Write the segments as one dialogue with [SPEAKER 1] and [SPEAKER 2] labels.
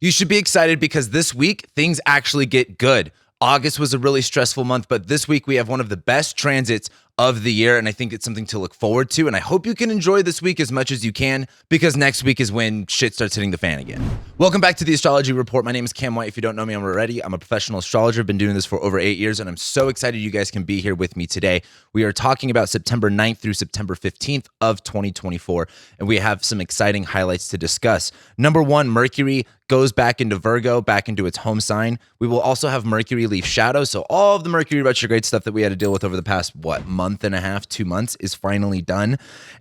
[SPEAKER 1] You should be excited because this week things actually get good. August was a really stressful month, but this week we have one of the best transits of the year, and I think it's something to look forward to. And I hope you can enjoy this week as much as you can, because next week is when shit starts hitting the fan again. Welcome back to the Astrology Report. My name is Cam White. If you don't know me already, I'm a professional astrologer. I've been doing this for over 8 years, and I'm so excited you guys can be here with me today. We are talking about September 9th through September 15th of 2024, and we have some exciting highlights to discuss. Number one, Mercury goes back into Virgo, back into its home sign. We will also have Mercury leave shadow. So all of the Mercury retrograde stuff that we had to deal with over the past, month and a half, 2 months is finally done.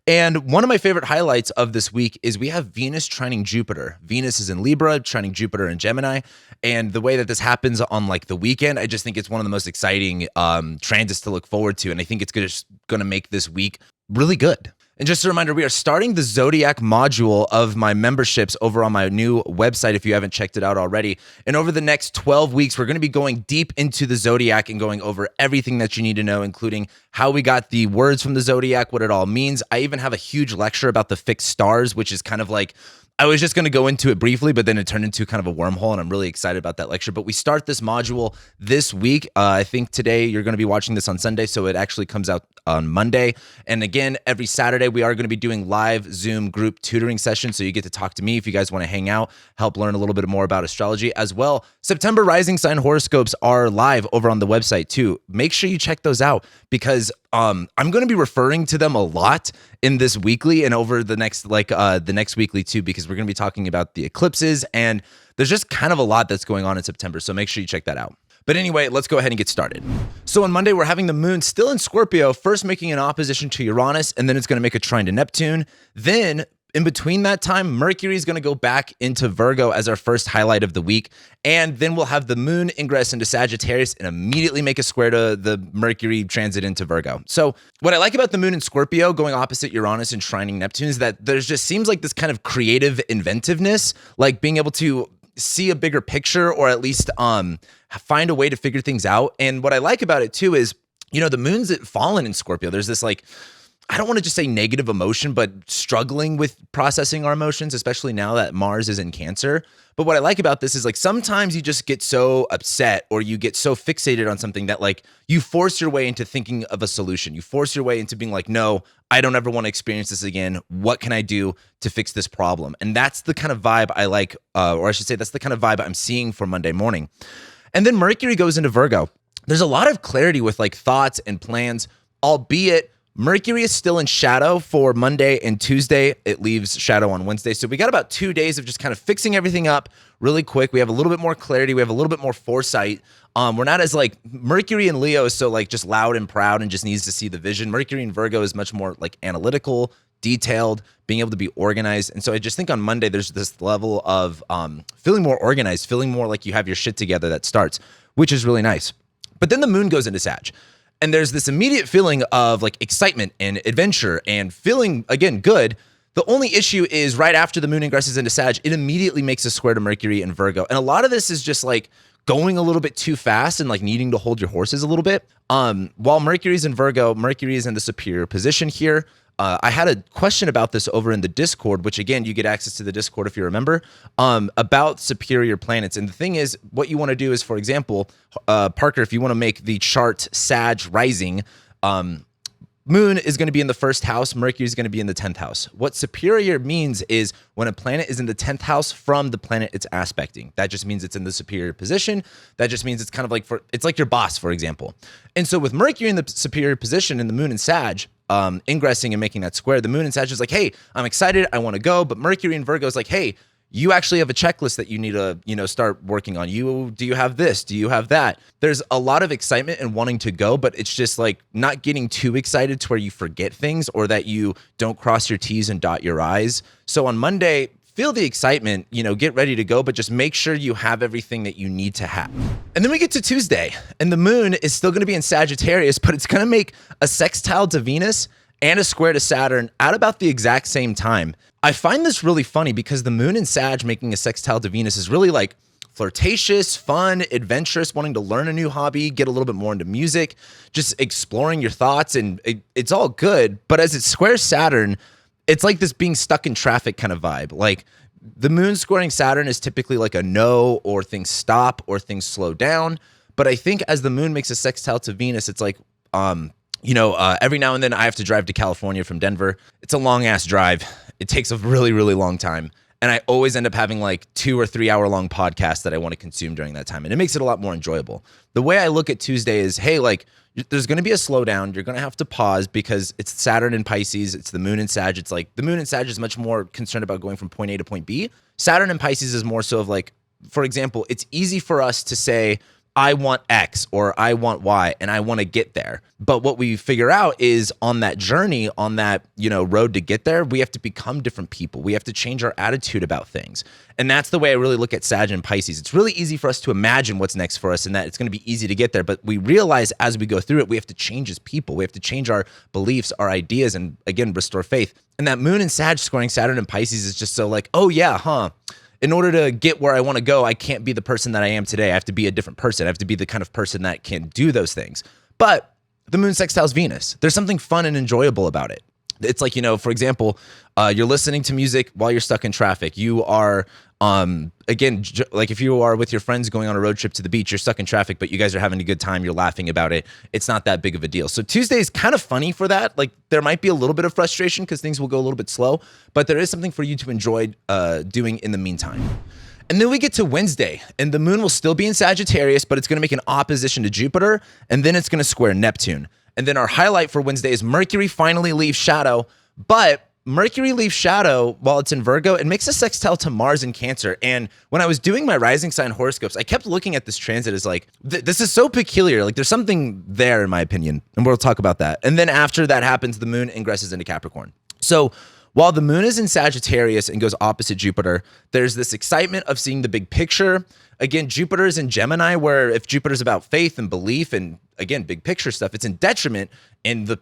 [SPEAKER 1] And one of my favorite highlights of this week is we have Venus trining Jupiter. Venus is in Libra, trining Jupiter in Gemini. And the way that this happens on like the weekend, I just think it's one of the most exciting transits to look forward to. And I think it's going to make this week really good. And just a reminder, we are starting the Zodiac module of my memberships over on my new website if you haven't checked it out already. And over the next 12 weeks, we're going to be going deep into the Zodiac and going over everything that you need to know, including how we got the words from the Zodiac, what it all means. I even have a huge lecture about the fixed stars, which is kind of like, I was just going to go into it briefly, but then it turned into kind of a wormhole, and I'm really excited about that lecture. But we start this module this week. I think today you're going to be watching this on Sunday, so it actually comes out on Monday. And again, every Saturday, we are going to be doing live Zoom group tutoring sessions, so you get to talk to me if you guys want to hang out, help learn a little bit more about astrology as well. September rising sign horoscopes are live over on the website too. Make sure you check those out, because I'm going to be referring to them a lot in this weekly and over the next the next weekly too, because we're going to be talking about the eclipses, and there's just kind of a lot that's going on in September. So make sure you check that out. But anyway, let's go ahead and get started. So on Monday, we're having the moon still in Scorpio, first making an opposition to Uranus, and then it's going to make a trine to Neptune. Then in between that time, Mercury is going to go back into Virgo as our first highlight of the week. And then we'll have the moon ingress into Sagittarius and immediately make a square to the Mercury transit into Virgo. So what I like about the moon in Scorpio going opposite Uranus and trining Neptune is that there's just seems like this kind of creative inventiveness, like being able to see a bigger picture, or at least find a way to figure things out. And what I like about it too is, the moon's fallen in Scorpio. There's this I don't want to just say negative emotion, but struggling with processing our emotions, especially now that Mars is in Cancer. But what I like about this is sometimes you just get so upset, or you get so fixated on something that you force your way into thinking of a solution. You force your way into being no, I don't ever want to experience this again. What can I do to fix this problem? And that's the kind of vibe I like, or I should say that's the kind of vibe I'm seeing for Monday morning. And then Mercury goes into Virgo. There's a lot of clarity with thoughts and plans, albeit Mercury is still in shadow for Monday and Tuesday. It leaves shadow on Wednesday. So we got about 2 days of just kind of fixing everything up really quick. We have a little bit more clarity. We have a little bit more foresight. We're not as Mercury in Leo is so just loud and proud and just needs to see the vision. Mercury in Virgo is much more analytical, detailed, being able to be organized. And so I just think on Monday, there's this level of feeling more organized, feeling more like you have your shit together that starts, which is really nice. But then the moon goes into Sag. And there's this immediate feeling of excitement and adventure and feeling, again, good. The only issue is right after the moon ingresses into Sag, it immediately makes a square to Mercury and Virgo. And a lot of this is just going a little bit too fast and needing to hold your horses a little bit. While Mercury's in Virgo, Mercury is in the superior position here. I had a question about this over in the Discord, which again, you get access to the Discord if you remember, about superior planets. And the thing is, what you want to do is, for example, Parker, if you want to make the chart Sag rising, moon is going to be in the first house, Mercury is going to be in the 10th house. What superior means is when a planet is in the 10th house from the planet it's aspecting. That just means it's in the superior position. That just means it's kind of it's like your boss, for example. And so with Mercury in the superior position and the moon in Sag, ingressing and making that square, the moon in Sag is hey, I'm excited, I want to go. But Mercury in Virgo is hey, you actually have a checklist that you need to, start working on. Do you have this? Do you have that? There's a lot of excitement and wanting to go, but it's just not getting too excited to where you forget things or that you don't cross your T's and dot your I's. So on Monday, feel the excitement, get ready to go, but just make sure you have everything that you need to have. And then we get to Tuesday, and the moon is still going to be in Sagittarius, but it's going to make a sextile to Venus and a square to Saturn at about the exact same time. I find this really funny because the moon in Sag making a sextile to Venus is really flirtatious, fun, adventurous, wanting to learn a new hobby, get a little bit more into music, just exploring your thoughts, and it's all good. But as it squares Saturn, it's like this being stuck in traffic kind of vibe. the moon squaring Saturn is typically like a no, or things stop, or things slow down. But I think as the moon makes a sextile to Venus, it's like, every now and then I have to drive to California from Denver. It's a long ass drive. It takes a really, really long time. And I always end up having like 2 or 3 hour long podcasts that I want to consume during that time. And it makes it a lot more enjoyable. The way I look at Tuesday is, hey, like there's going to be a slowdown. You're going to have to pause because it's Saturn in Pisces. It's the moon in Sag. It's like the moon in Sag is much more concerned about going from point A to point B. Saturn in Pisces is more so of like, for example, it's easy for us to say, I want X or I want Y and I want to get there. But what we figure out is on that journey, on that, road to get there, we have to become different people. We have to change our attitude about things. And that's the way I really look at Sag and Pisces. It's really easy for us to imagine what's next for us and that it's going to be easy to get there. But we realize as we go through it, we have to change as people. We have to change our beliefs, our ideas, and again, restore faith. And that moon and Sag squaring Saturn and Pisces is just so like, oh yeah, huh? In order to get where I want to go, I can't be the person that I am today. I have to be a different person. I have to be the kind of person that can do those things. But the moon sextiles Venus. There's something fun and enjoyable about it. It's like, for example, you're listening to music while you're stuck in traffic. You are, like if you are with your friends going on a road trip to the beach, you're stuck in traffic, but you guys are having a good time. You're laughing about it. It's not that big of a deal. So Tuesday is kind of funny for that. Like there might be a little bit of frustration because things will go a little bit slow, but there is something for you to enjoy doing in the meantime. And then we get to Wednesday, and the moon will still be in Sagittarius, but it's going to make an opposition to Jupiter, and then it's going to square Neptune. And then our highlight for Wednesday is Mercury finally leaves shadow, but Mercury leaves shadow while it's in Virgo. It makes a sextile to Mars in Cancer. And when I was doing my rising sign horoscopes, I kept looking at this transit as like, this is so peculiar. Like there's something there in my opinion, and we'll talk about that. And then after that happens, the moon ingresses into Capricorn. So while the moon is in Sagittarius and goes opposite Jupiter, there's this excitement of seeing the big picture. Again, Jupiter is in Gemini, where if Jupiter's about faith and belief and, again, big picture stuff, it's in detriment in the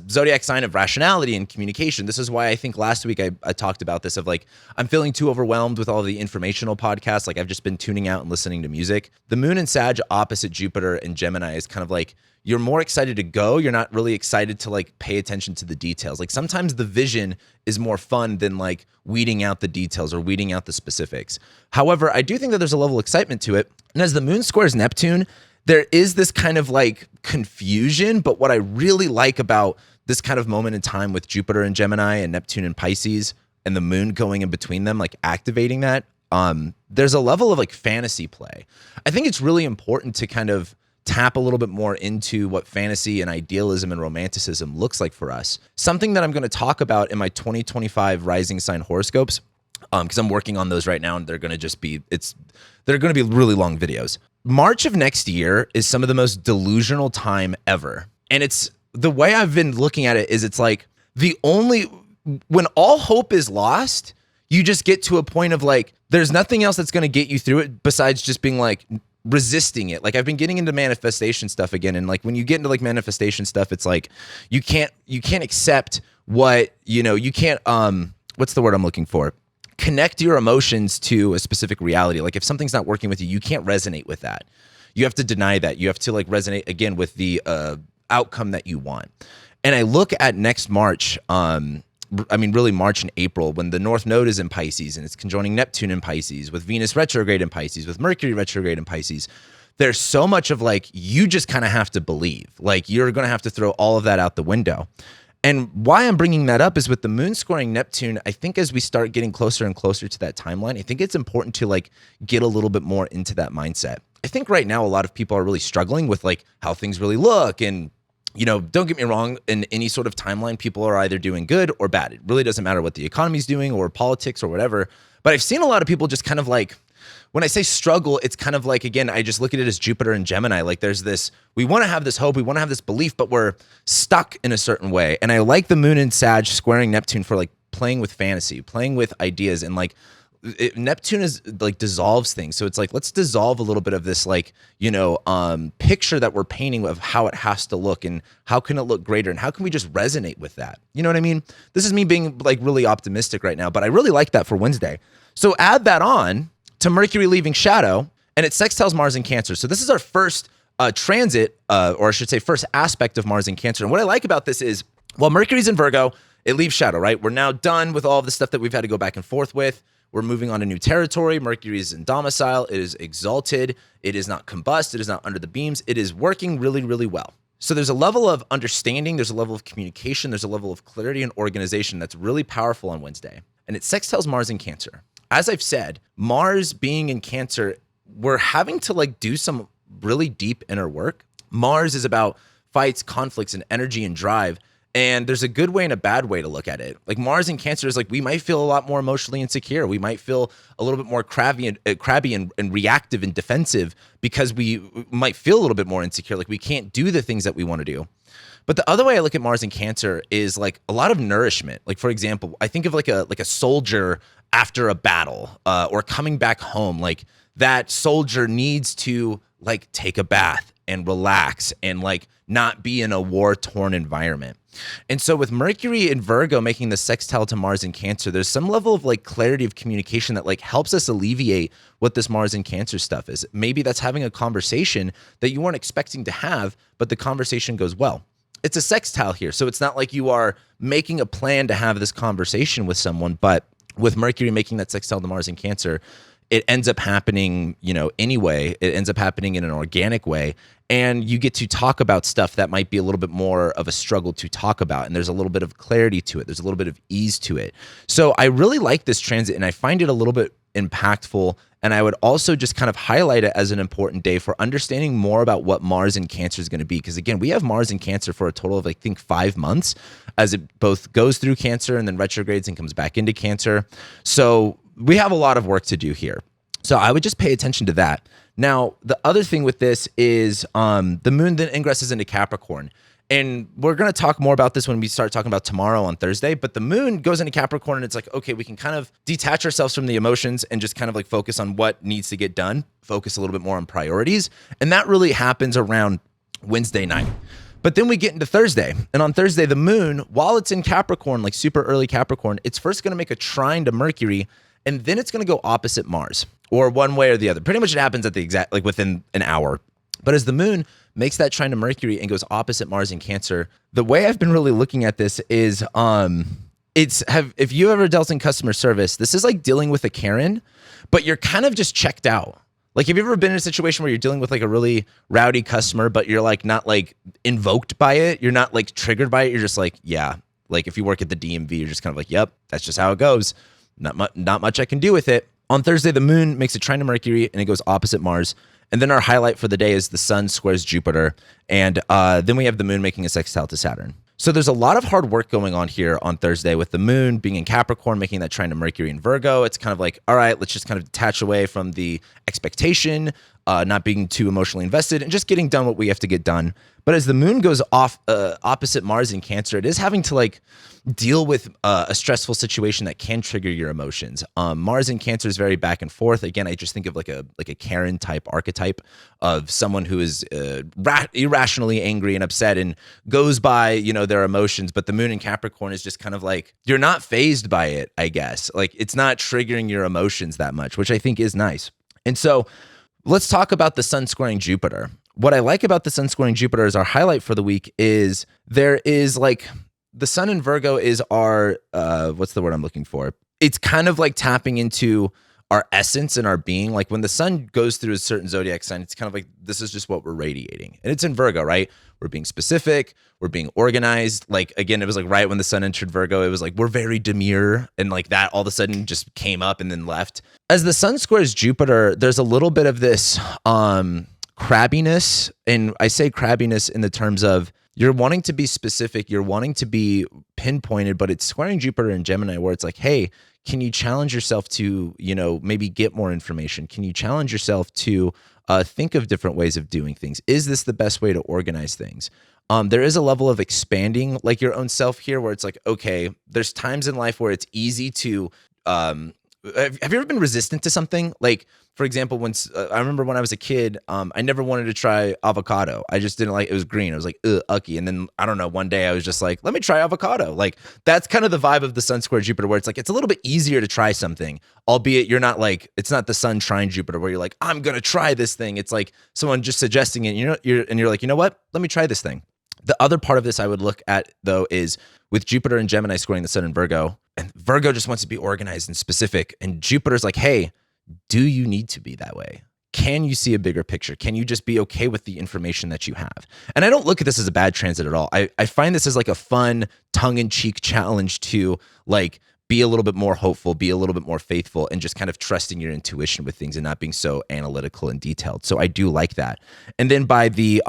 [SPEAKER 1] zodiac sign of rationality and communication. This is why I think last week I talked about this of like, I'm feeling too overwhelmed with all the informational podcasts. Like I've just been tuning out and listening to music. The moon in Sag opposite Jupiter and Gemini is kind of like, you're more excited to go. You're not really excited to like pay attention to the details. Like sometimes the vision is more fun than like weeding out the details or weeding out the specifics. However, I do think that there's a level of excitement to it. And as the moon squares Neptune, there is this kind of like confusion. But what I really like about this kind of moment in time with Jupiter and Gemini and Neptune and Pisces and the moon going in between them, like activating that, there's a level of like fantasy play. I think it's really important to kind of tap a little bit more into what fantasy and idealism and romanticism looks like for us. Something that I'm going to talk about in my 2025 rising sign horoscopes, because I'm working on those right now, and they're going to be really long videos. March of next year is some of the most delusional time ever. And it's the way I've been looking at it is it's like when all hope is lost, you just get to a point of like, there's nothing else that's going to get you through it besides just being like, resisting it. Like I've been getting into manifestation stuff again. And like when you get into like manifestation stuff, it's like you can't accept what, you can't, what's the word I'm looking for? Connect your emotions to a specific reality. Like if something's not working with you, you can't resonate with that. You have to deny that. You have to like resonate again with the outcome that you want. And I look at next March, really March and April, when the North Node is in Pisces and it's conjoining Neptune in Pisces, with Venus retrograde in Pisces, with Mercury retrograde in Pisces. There's so much of like, you just kind of have to believe. Like you're going to have to throw all of that out the window. And why I'm bringing that up is with the moon squaring Neptune, I think as we start getting closer and closer to that timeline, I think it's important to like get a little bit more into that mindset. I think right now a lot of people are really struggling with like how things really look. And don't get me wrong, in any sort of timeline, people are either doing good or bad. It really doesn't matter what the economy's doing or politics or whatever. But I've seen a lot of people just kind of like, when I say struggle, it's kind of like, again, I just look at it as Jupiter and Gemini. Like there's this, we want to have this hope, we want to have this belief, but we're stuck in a certain way. And I like the moon in Sag squaring Neptune for like playing with fantasy, playing with ideas, and like Neptune is like dissolves things. So it's like, let's dissolve a little bit of this, like, picture that we're painting of how it has to look and how can it look greater and how can we just resonate with that? You know what I mean? This is me being like really optimistic right now, but I really like that for Wednesday. So add that on to Mercury leaving shadow, and it sextiles Mars in Cancer. So this is our first transit, or I should say first aspect of Mars in Cancer. And what I like about this is, while Mercury's in Virgo, it leaves shadow, right? We're now done with all of the stuff that we've had to go back and forth with. We're moving on to new territory. Mercury is in domicile. It is exalted. It is not combust. It is not under the beams. It is working really, really well. So there's a level of understanding. There's a level of communication. There's a level of clarity and organization that's really powerful on Wednesday. And it sextiles Mars in Cancer. As I've said, Mars being in Cancer, we're having to like do some really deep inner work. Mars is about fights, conflicts, and energy and drive. And there's a good way and a bad way to look at it. Like Mars in Cancer is like, we might feel a lot more emotionally insecure. We might feel a little bit more crabby and reactive and defensive because we might feel a little bit more insecure. Like we can't do the things that we want to do. But the other way I look at Mars in Cancer is like a lot of nourishment. Like, for example, I think of like a soldier after a battle or coming back home. Like that soldier needs to like take a bath and relax and like not be in a war-torn environment. And so with Mercury in Virgo making the sextile to Mars in Cancer, there's some level of like clarity of communication that like helps us alleviate what this Mars in Cancer stuff is. Maybe that's having a conversation that you weren't expecting to have, but the conversation goes well. It's a sextile here, so it's not like you are making a plan to have this conversation with someone, but with Mercury making that sextile to Mars in Cancer, it ends up happening, anyway. It ends up happening in an organic way. And you get to talk about stuff that might be a little bit more of a struggle to talk about. And there's a little bit of clarity to it. There's a little bit of ease to it. So I really like this transit and I find it a little bit impactful. And I would also just kind of highlight it as an important day for understanding more about what Mars in Cancer is going to be. Because again, we have Mars in Cancer for a total of, I think, 5 months as it both goes through Cancer and then retrogrades and comes back into Cancer. So we have a lot of work to do here. So I would just pay attention to that. Now, the other thing with this is the moon then ingresses into Capricorn. And we're going to talk more about this when we start talking about tomorrow on Thursday. But the moon goes into Capricorn and it's like, okay, we can kind of detach ourselves from the emotions and just kind of like focus on what needs to get done, focus a little bit more on priorities. And that really happens around Wednesday night. But then we get into Thursday. And on Thursday, the moon, while it's in Capricorn, like super early Capricorn, it's first going to make a trine to Mercury. And then it's going to go opposite Mars, or one way or the other. Pretty much it happens at the exact, like within an hour. But as the moon makes that trine to Mercury and goes opposite Mars in Cancer, the way I've been really looking at this is, if you ever dealt in customer service, this is like dealing with a Karen, but you're kind of just checked out. Like, have you ever been in a situation where you're dealing with like a really rowdy customer, but you're like not like invoked by it? You're not like triggered by it. You're just like, yeah. Like if you work at the DMV, you're just kind of like, yep, that's just how it goes. Not much I can do with it. On Thursday, the moon makes a trine to Mercury and it goes opposite Mars. And then our highlight for the day is the sun squares Jupiter. And then we have the moon making a sextile to Saturn. So there's a lot of hard work going on here on Thursday with the moon being in Capricorn, making that trine to Mercury and Virgo. It's kind of like, all right, let's just kind of detach away from the expectation, not being too emotionally invested and just getting done what we have to get done. But as the moon goes off opposite Mars in Cancer, it is having to like deal with a stressful situation that can trigger your emotions. Mars in Cancer is very back and forth. Again, I just think of like a Karen type archetype of someone who is irrationally angry and upset and goes by, their emotions. But the moon in Capricorn is just kind of like, you're not fazed by it, I guess. Like it's not triggering your emotions that much, which I think is nice. And so let's talk about the sun squaring Jupiter. What I like about the sun squaring Jupiter as our highlight for the week is there is like the sun in Virgo is our, what's the word I'm looking for? It's kind of like tapping into our essence and our being. Like when the sun goes through a certain zodiac sign, it's kind of like, this is just what we're radiating. And it's in Virgo, right? We're being specific. We're being organized. Like, again, it was like right when the sun entered Virgo, it was like, we're very demure. And like that all of a sudden just came up and then left. As the sun squares Jupiter, there's a little bit of this crabbiness. And I say crabbiness in the terms of you're wanting to be specific. You're wanting to be pinpointed, but it's squaring Jupiter and Gemini where it's like, hey, can you challenge yourself to, maybe get more information? Can you challenge yourself to think of different ways of doing things? Is this the best way to organize things? There is a level of expanding like your own self here where it's like, okay, there's times in life where it's easy to, have you ever been resistant to something? Like, for example, I remember when I was a kid, I never wanted to try avocado. I just didn't like it. Was green. I was like, ucky. And then I don't know. One day I was just like, let me try avocado. Like that's kind of the vibe of the sun square Jupiter, where it's like it's a little bit easier to try something, albeit you're not like it's not the sun trine Jupiter where you're like I'm gonna try this thing. It's like someone just suggesting it. You're like, you know what? Let me try this thing. The other part of this I would look at though is with Jupiter and Gemini squaring the sun in Virgo. And Virgo just wants to be organized and specific. And Jupiter's like, hey, do you need to be that way? Can you see a bigger picture? Can you just be okay with the information that you have? And I don't look at this as a bad transit at all. I find this as like a fun tongue-in-cheek challenge to like be a little bit more hopeful, be a little bit more faithful, and just kind of trusting your intuition with things and not being so analytical and detailed. So I do like that. And then by the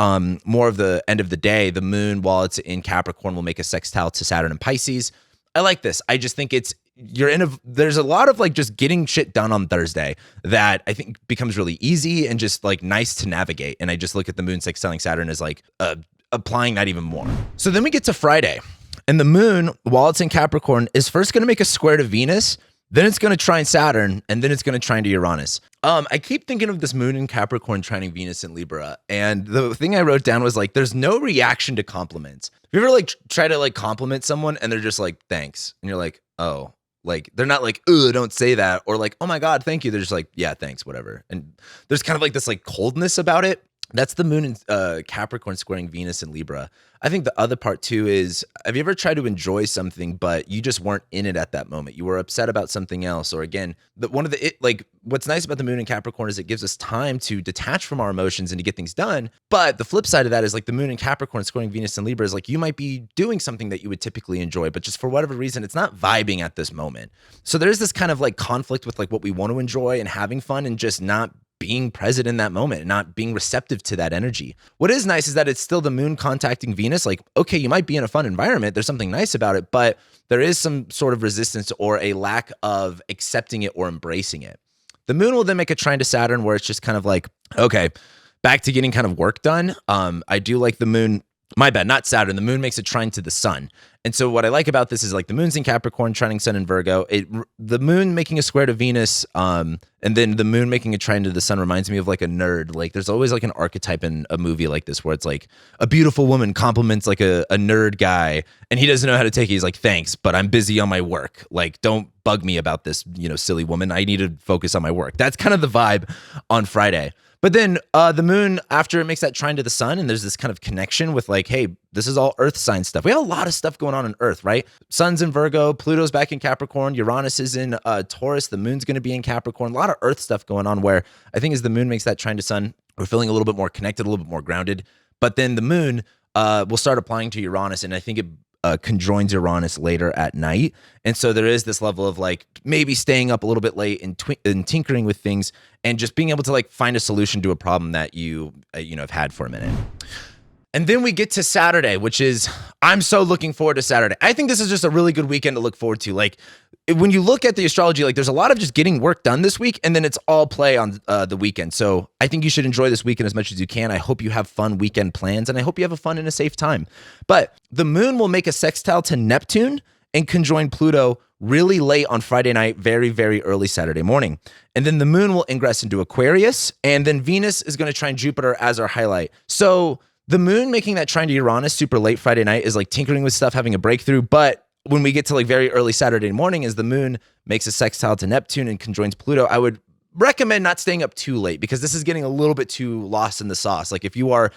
[SPEAKER 1] more of the end of the day, the moon, while it's in Capricorn, will make a sextile to Saturn and Pisces. I like this. I just think there's a lot of like just getting shit done on Thursday that I think becomes really easy and just like nice to navigate. And I just look at the moon sextiling Saturn as like applying that even more. So then we get to Friday, and the moon, while it's in Capricorn, is first going to make a square to Venus, then it's going to trine Saturn, and then it's going to trine to Uranus. I keep thinking of this moon in Capricorn trining Venus in Libra, and the thing I wrote down was like, there's no reaction to compliments. Have you ever like try to like compliment someone and they're just like, thanks, and you're like, oh. Like, they're not like, oh, don't say that, or like, oh my God, thank you. They're just like, yeah, thanks, whatever. And there's kind of like this like coldness about it. That's the moon in Capricorn squaring Venus in Libra. I think the other part too is, have you ever tried to enjoy something, but you just weren't in it at that moment? You were upset about something else. Or again, what's nice about the moon in Capricorn is it gives us time to detach from our emotions and to get things done. But the flip side of that is like the moon in Capricorn squaring Venus in Libra is like, you might be doing something that you would typically enjoy, but just for whatever reason, it's not vibing at this moment. So there's this kind of like conflict with like what we want to enjoy and having fun and just not being present in that moment and not being receptive to that energy. What is nice is that it's still the moon contacting Venus. Like, okay, you might be in a fun environment. There's something nice about it, but there is some sort of resistance or a lack of accepting it or embracing it. The moon will then make a trine to Saturn where it's just kind of like, okay, back to getting kind of work done. I do like the moon. My bad, not Saturn. The moon makes a trine to the sun. And so what I like about this is like the moon's in Capricorn, trining sun in Virgo. The moon making a square to Venus, and then the moon making a trine to the sun reminds me of like a nerd. Like there's always like an archetype in a movie like this where it's like a beautiful woman compliments like a nerd guy and he doesn't know how to take it. He's like, thanks, but I'm busy on my work. Like, don't bug me about this, silly woman. I need to focus on my work. That's kind of the vibe on Friday. But then the moon, after it makes that trine to the sun, and there's this kind of connection with like, hey, this is all Earth sign stuff. We have a lot of stuff going on Earth, right? Sun's in Virgo, Pluto's back in Capricorn, Uranus is in Taurus, the moon's going to be in Capricorn. A lot of Earth stuff going on where I think as the moon makes that trine to sun, we're feeling a little bit more connected, a little bit more grounded. But then the moon will start applying to Uranus, and I think it conjoins Uranus later at night. And so there is this level of like maybe staying up a little bit late and tinkering with things and just being able to like find a solution to a problem that you have had for a minute. And then we get to Saturday, which is, I'm so looking forward to Saturday. I think this is just a really good weekend to look forward to. Like when you look at the astrology, like there's a lot of just getting work done this week, and then it's all play on the weekend. So I think you should enjoy this weekend as much as you can. I hope you have fun weekend plans, and I hope you have a fun and a safe time. But the moon will make a sextile to Neptune and conjoin Pluto really late on Friday night, very, very early Saturday morning. And then the moon will ingress into Aquarius, and then Venus is going to trine Jupiter as our highlight. So the moon making that trine to Uranus super late Friday night is like tinkering with stuff, having a breakthrough. But when we get to like very early Saturday morning, as the moon makes a sextile to Neptune and conjoins Pluto, I would recommend not staying up too late because this is getting a little bit too lost in the sauce. Like if you are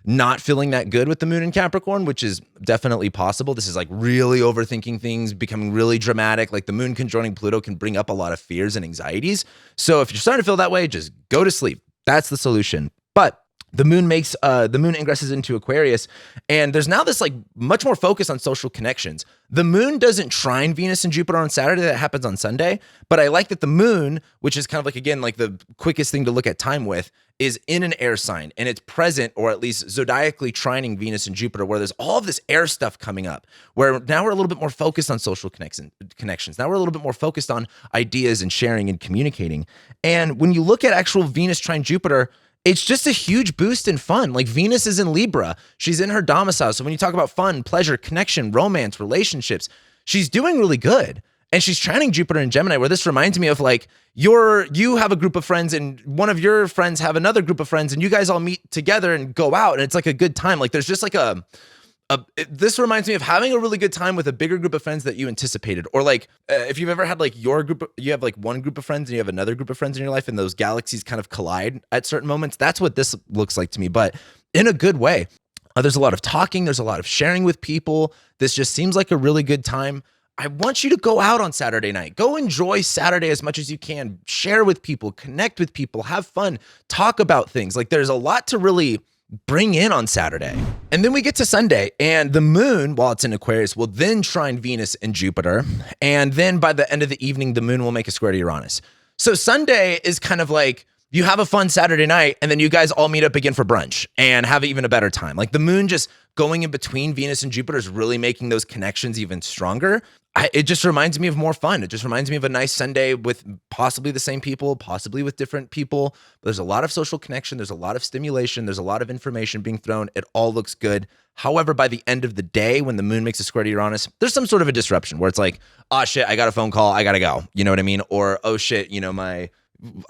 [SPEAKER 1] not feeling that good with the moon in Capricorn, which is definitely possible, this is like really overthinking things, becoming really dramatic. Like the moon conjoining Pluto can bring up a lot of fears and anxieties. So if you're starting to feel that way, just go to sleep. That's the solution. But the moon ingresses into Aquarius, and there's now this like much more focus on social connections. The moon doesn't trine Venus and Jupiter on Saturday. That happens on Sunday. But I like that the moon, which is kind of like, again, like the quickest thing to look at time with, is in an air sign, and it's present, or at least zodiacally trining Venus and Jupiter, where there's all of this air stuff coming up, where now we're a little bit more focused on social connections. Now we're a little bit more focused on ideas and sharing and communicating. And when you look at actual Venus trine Jupiter, it's just a huge boost in fun. Like Venus is in Libra. She's in her domicile. So when you talk about fun, pleasure, connection, romance, relationships, she's doing really good. And she's trining Jupiter in Gemini, where this reminds me of like you have a group of friends and one of your friends have another group of friends and you guys all meet together and go out and it's like a good time. Like there's just like this reminds me of having a really good time with a bigger group of friends that you anticipated. Or like if you've ever had like your group, you have like one group of friends and you have another group of friends in your life and those galaxies kind of collide at certain moments. That's what this looks like to me, but in a good way. There's a lot of talking. There's a lot of sharing with people. This just seems like a really good time. I want you to go out on Saturday night. Go enjoy Saturday as much as you can. Share with people, connect with people, have fun, talk about things. Like there's a lot to really bring in on Saturday. And then we get to Sunday, and the moon, while it's in Aquarius, will then trine Venus and Jupiter. And then by the end of the evening, the moon will make a square to Uranus. So Sunday is kind of like you have a fun Saturday night, and then you guys all meet up again for brunch and have even a better time. Like the moon just going in between Venus and Jupiter is really making those connections even stronger. It just reminds me of more fun. It just reminds me of a nice Sunday with possibly the same people, possibly with different people. There's a lot of social connection. There's a lot of stimulation. There's a lot of information being thrown. It all looks good. However, by the end of the day, when the moon makes a square to Uranus, there's some sort of a disruption where it's like, oh shit, I got a phone call. I got to go. You know what I mean? Or, oh shit,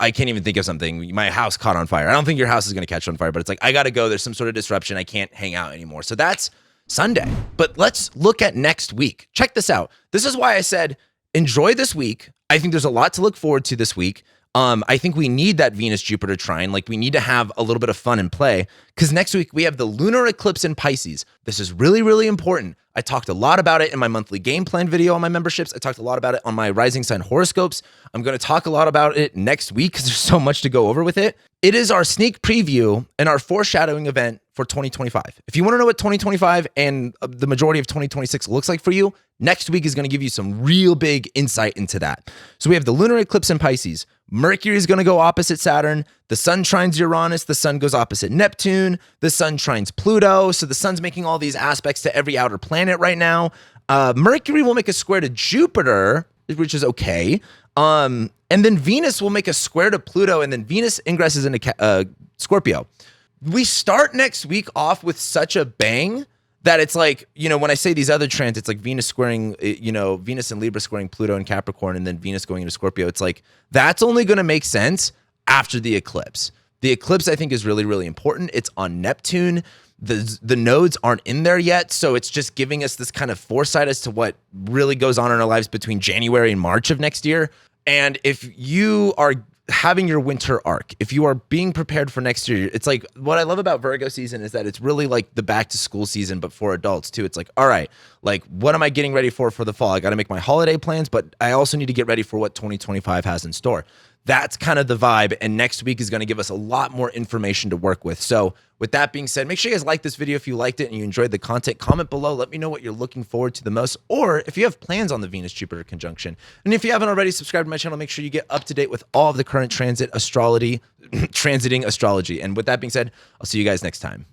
[SPEAKER 1] I can't even think of something. My house caught on fire. I don't think your house is going to catch on fire, but it's like, I got to go. There's some sort of disruption. I can't hang out anymore. So that's Sunday. But let's look at next week. Check this out. This is why I said, enjoy this week. I think there's a lot to look forward to this week. I think we need that Venus-Jupiter trine. Like we need to have a little bit of fun and play because next week we have the lunar eclipse in Pisces. This is really, really important. I talked a lot about it in my monthly game plan video on my memberships. I talked a lot about it on my rising sign horoscopes. I'm going to talk a lot about it next week because there's so much to go over with it. It is our sneak preview and our foreshadowing event for 2025. If you want to know what 2025 and the majority of 2026 looks like for you, next week is going to give you some real big insight into that. So we have the lunar eclipse in Pisces. Mercury is going to go opposite Saturn. The sun trines Uranus. The sun goes opposite Neptune. The sun trines Pluto. So the sun's making all these aspects to every outer planet right now. Mercury will make a square to Jupiter, which is okay. And then Venus will make a square to Pluto, and then Venus ingresses into Scorpio. We start next week off with such a bang that it's like, when I say these other transits, like Venus squaring, Venus and Libra squaring Pluto and Capricorn, and then Venus going into Scorpio, it's like, that's only going to make sense after the eclipse. The eclipse, I think, is really, really important. It's on Neptune. The nodes aren't in there yet, so it's just giving us this kind of foresight as to what really goes on in our lives between January and March of next year. And if you are having your winter arc, if you are being prepared for next year, it's like what I love about Virgo season is that it's really like the back to school season, but for adults too. It's like, all right, like what am I getting ready for the fall? I got to make my holiday plans, but I also need to get ready for what 2025 has in store. That's kind of the vibe. And next week is going to give us a lot more information to work with. So with that being said, make sure you guys like this video if you liked it and you enjoyed the content. Comment below. Let me know what you're looking forward to the most, or if you have plans on the Venus-Jupiter conjunction. And if you haven't already subscribed to my channel, make sure you get up to date with all of the current transiting astrology. And with that being said, I'll see you guys next time.